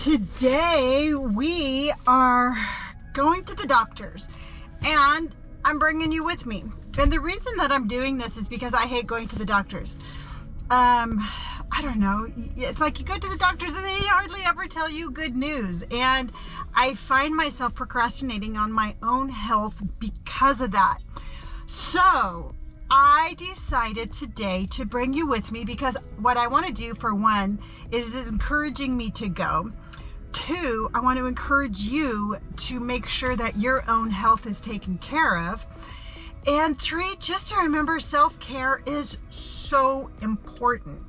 Today we are going to the doctor's and I'm bringing you with me. And the reason that I'm doing this is because I hate going to the doctor's. I don't know. It's like you go to the doctors and they hardly ever tell you good news. And I find myself procrastinating on my own health because of that. So I decided today to bring you with me because what I want to do, for one, is encouraging me to go. Two, I want to encourage you to make sure that your own health is taken care of. And three, just to remember, self-care is so important.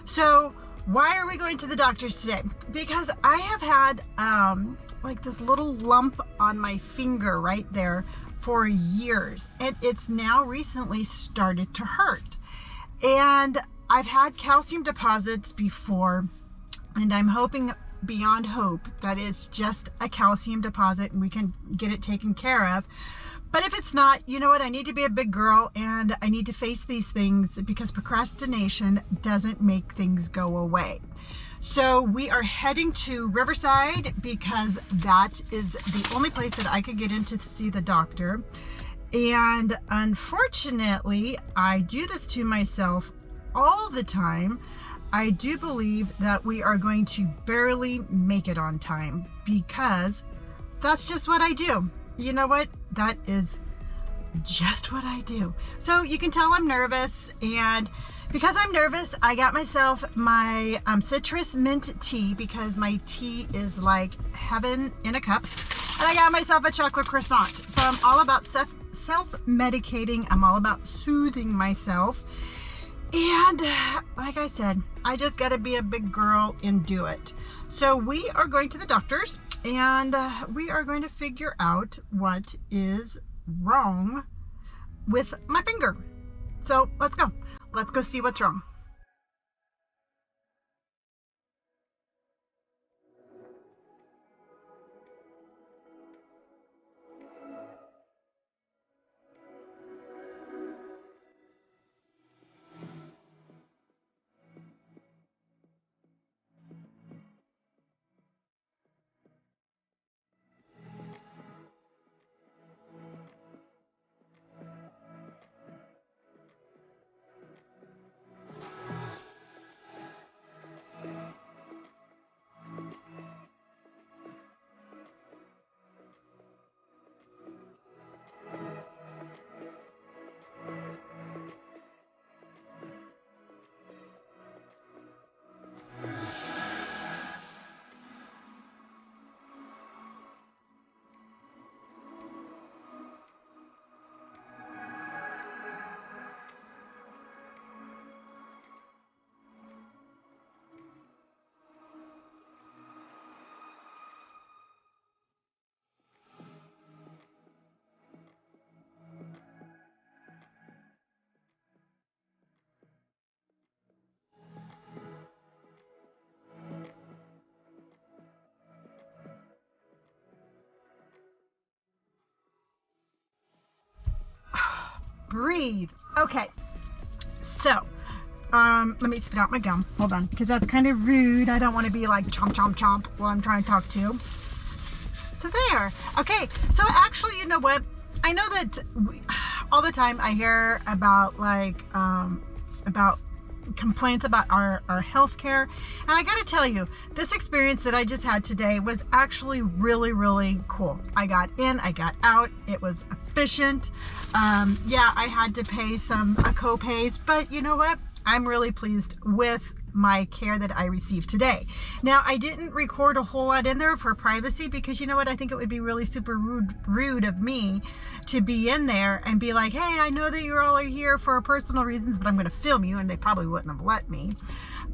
So why are we going to the doctor's today? Because I have had like this little lump on my finger right there for years, and it's now recently started to hurt. And I've had calcium deposits before, and I'm hoping beyond hope that it's just a calcium deposit and we can get it taken care of. But if it's not, you know what? I need to be a big girl and I need to face these things because procrastination doesn't make things go away. So we are heading to Riverside because that is the only place that I could get in to see the doctor. And unfortunately, I do this to myself all the time. I do believe that we are going to barely make it on time because that's just what I do. You know what? That is just what I do. So you can tell I'm nervous, and because I'm nervous, I got myself my citrus mint tea because my tea is like heaven in a cup, and I got myself a chocolate croissant. So I'm all about self-medicating. I'm all about soothing myself. And like I said, I just got to be a big girl and do it. So we are going to the doctor's and we are going to figure out what is wrong with my finger. So let's go. Let's go see what's wrong. Breathe. Okay. So, let me spit out my gum. Hold on, because that's kind of rude. I don't want to be like chomp, chomp, chomp while I'm trying to talk to you. So there. Okay. So actually, you know what? I know that all the time I hear about like, about complaints about our healthcare. And I got to tell you, this experience that I just had today was actually really, really cool. I got in, I got out. It was efficient. Yeah, I had to pay some co-pays, but you know what? I'm really pleased with my care that I received today. Now, I didn't record a whole lot in there for privacy because you know what? I think it would be really super rude of me to be in there and be like, hey, I know that you all are here for personal reasons, but I'm going to film you, and they probably wouldn't have let me.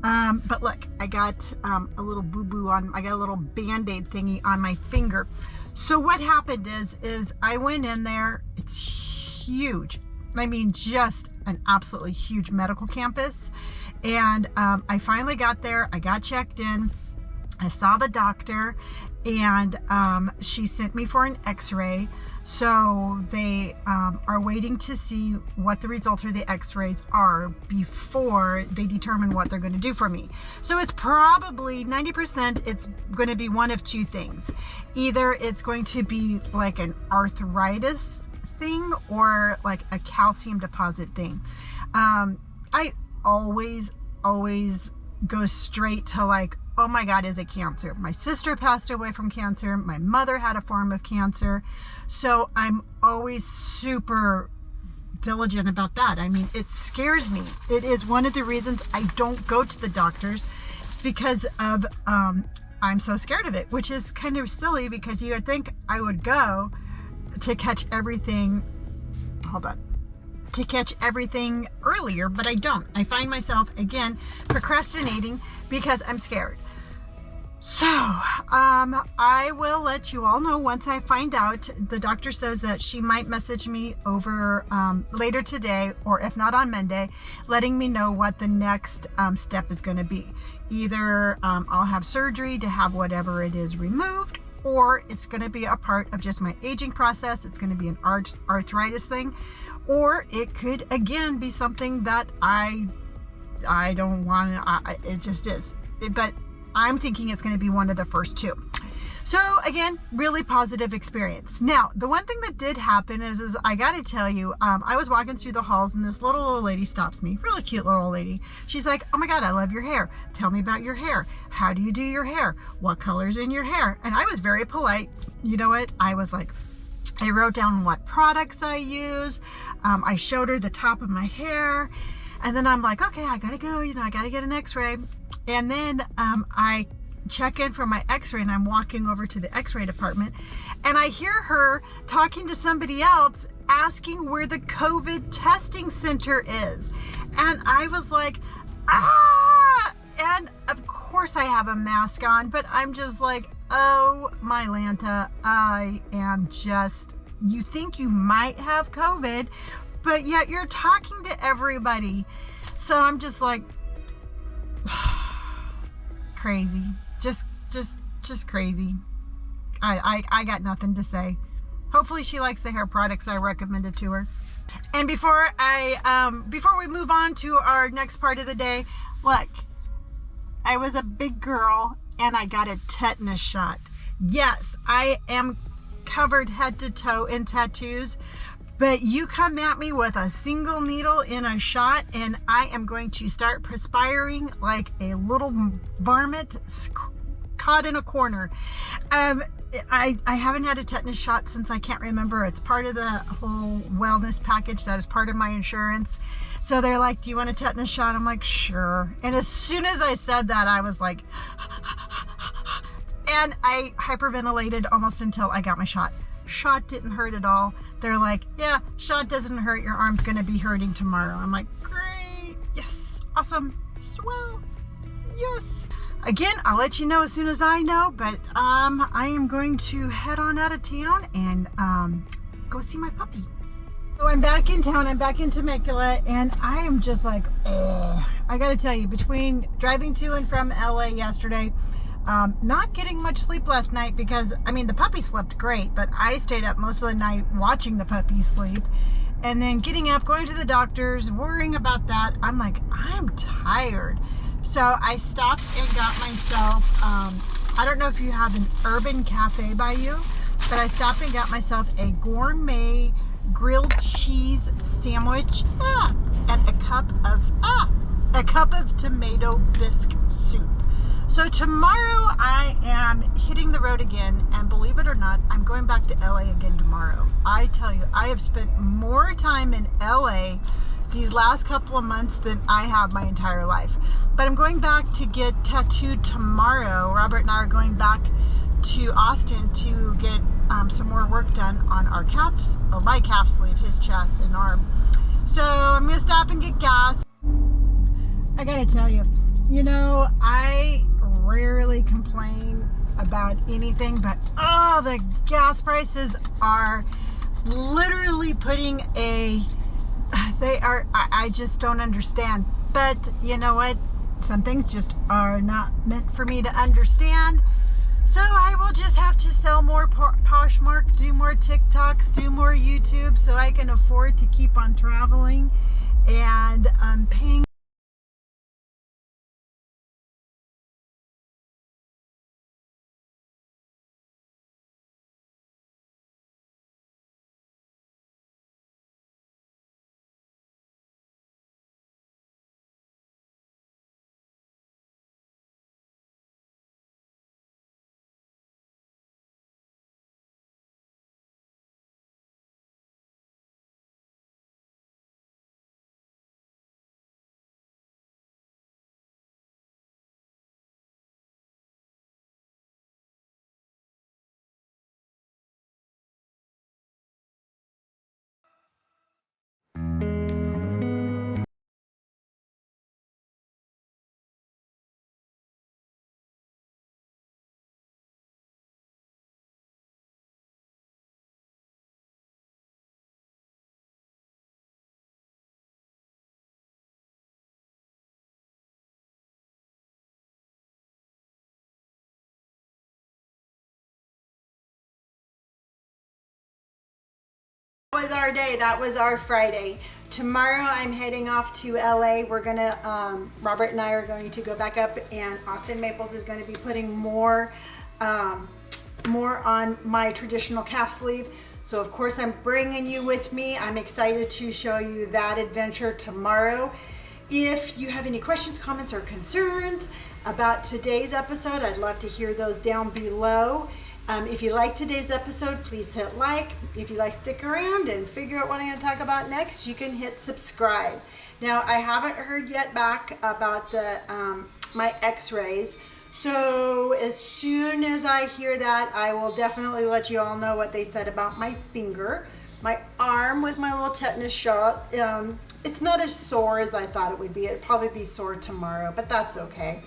But look, I got a little boo-boo I got a little Band-Aid thingy on my finger. So what happened is I went in there. It's huge. I mean, just an absolutely huge medical campus. And I finally got there. I got checked in. I saw the doctor, and she sent me for an x-ray. So they are waiting to see what the results of the x-rays are before they determine what they're going to do for me. So it's probably 90% it's going to be one of two things. Either it's going to be like an arthritis thing or like a calcium deposit thing. I always go straight to like, oh my God, is it cancer? My sister passed away from cancer. My mother had a form of cancer. So I'm always super diligent about that. I mean, it scares me. It is one of the reasons I don't go to the doctors, because of, I'm so scared of it, which is kind of silly because you would think I would go to catch everything. Hold on. To catch everything earlier, but I don't. I find myself again procrastinating because I'm scared. So I will let you all know once I find out. The doctor says that she might message me over later today, or if not on Monday, letting me know what the next step is going to be. Either I'll have surgery to have whatever it is removed, or it's going to be a part of just my aging process. It's going to be an arthritis thing, or it could again be something that I don't want to, it just is. But I'm thinking it's going to be one of the first two. So again, really positive experience. Now, the one thing that did happen is I got to tell you, I was walking through the halls and this little old lady stops me, really cute little old lady. She's like, oh my God, I love your hair. Tell me about your hair. How do you do your hair? What color's in your hair? And I was very polite. You know what? I was like, I wrote down what products I use. I showed her the top of my hair. And then I'm like, okay, I gotta go, I gotta get an x-ray. And then I check in for my x-ray, and I'm walking over to the x-ray department, and I hear her talking to somebody else asking where the COVID testing center is. And I was like, ah! And of course I have a mask on, but I'm just like, oh my Lanta, I am just, you think you might have COVID, but yet you're talking to everybody. So I'm just like, crazy. Just crazy. I got nothing to say. Hopefully she likes the hair products I recommended to her. And before we move on to our next part of the day, look, I was a big girl and I got a tetanus shot. Yes, I am covered head to toe in tattoos, but you come at me with a single needle in a shot and I am going to start perspiring like a little varmint caught in a corner. I haven't had a tetanus shot since I can't remember. It's part of the whole wellness package that is part of my insurance. So they're like, do you want a tetanus shot? I'm like, sure. And as soon as I said that, I was like, and I hyperventilated almost until I got my shot. Shot didn't hurt at all. They're like, yeah, shot doesn't hurt. Your arm's going to be hurting tomorrow. I'm like, great. Yes. Awesome. Swell. Yes. Again, I'll let you know as soon as I know, but I am going to head on out of town and go see my puppy. So I'm back in town. I'm back in Temecula, and I am just like, ugh. I got to tell you, between driving to and from LA yesterday, not getting much sleep last night because, I mean, the puppy slept great, but I stayed up most of the night watching the puppy sleep. And then getting up, going to the doctors, worrying about that. I'm like, I'm tired. So I stopped and got myself, I don't know if you have an urban cafe by you, but I stopped and got myself a gourmet grilled cheese sandwich and a cup of tomato bisque soup. So tomorrow I am hitting the road again, and believe it or not, I'm going back to LA again tomorrow. I tell you, I have spent more time in LA these last couple of months than I have my entire life. But I'm going back to get tattooed tomorrow. Robert and I are going back to Austin to get some more work done on our calves, or my calf sleeve, his chest and arm. So I'm gonna stop and get gas. I gotta tell you, I rarely complain about anything, but the gas prices are literally putting I just don't understand. But you know what? some things just are not meant for me to understand. So I will just have to sell more Poshmark, do more TikToks, do more YouTube so I can afford to keep on traveling and paying. That was our day. That was our Friday. Tomorrow I'm heading off to LA. We're gonna Robert and I are going to go back up, and Austin Maples is going to be putting more on my traditional calf sleeve. So of course I'm bringing you with me. I'm excited to show you that adventure tomorrow. If you have any questions, comments, or concerns about today's episode, I'd love to hear those down below. If you like today's episode, please hit like. If you like, stick around and figure out what I'm going to talk about next, you can hit subscribe. Now, I haven't heard yet back about the my x-rays. So as soon as I hear that, I will definitely let you all know what they said about my finger. My arm with my little tetanus shot. It's not as sore as I thought it would be. It'd probably be sore tomorrow, but that's okay.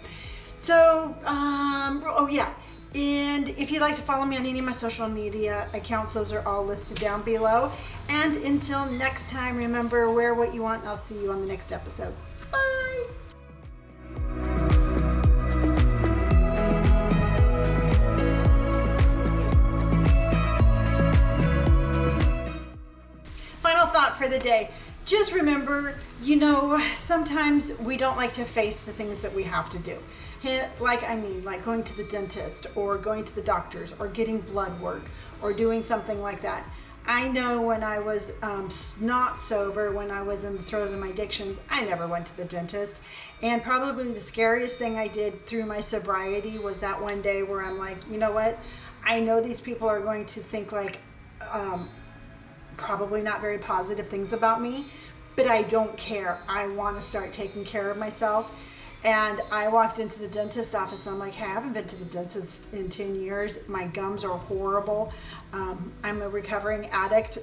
So, oh yeah. And if you'd like to follow me on any of my social media accounts, those are all listed down below. And until next time, remember, wear what you want, and I'll see you on the next episode. Bye! Final thought for the day. Just remember, sometimes we don't like to face the things that we have to do. Like going to the dentist or going to the doctors or getting blood work or doing something like that. I know when I was not sober, when I was in the throes of my addictions, I never went to the dentist. And probably the scariest thing I did through my sobriety was that one day where I'm like, you know what? I know these people are going to think like probably not very positive things about me, but I don't care. I want to start taking care of myself. And I walked into the dentist office and I'm like, hey, I haven't been to the dentist in 10 years. My gums are horrible. I'm a recovering addict.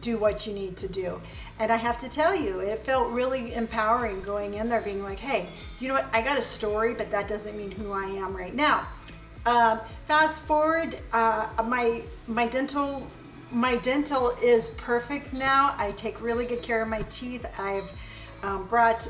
Do what you need to do. And I have to tell you, it felt really empowering going in there being like, hey, you know what? I got a story, but that doesn't mean who I am right now. Fast forward, my dental is perfect now. I take really good care of my teeth. I've brought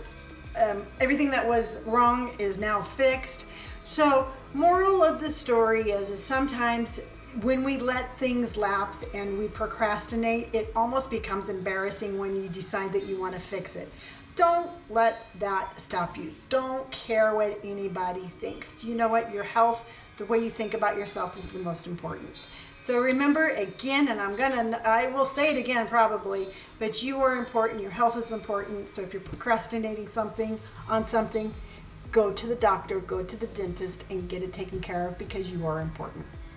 everything that was wrong is now fixed. So moral of the story is sometimes when we let things lapse and we procrastinate, it almost becomes embarrassing when you decide that you want to fix it. Don't let that stop you. Don't care what anybody thinks. You know what? Your health, the way you think about yourself is the most important. So remember again, and I will say it again probably, but you are important, your health is important. So if you're procrastinating on something, go to the doctor, go to the dentist and get it taken care of because you are important.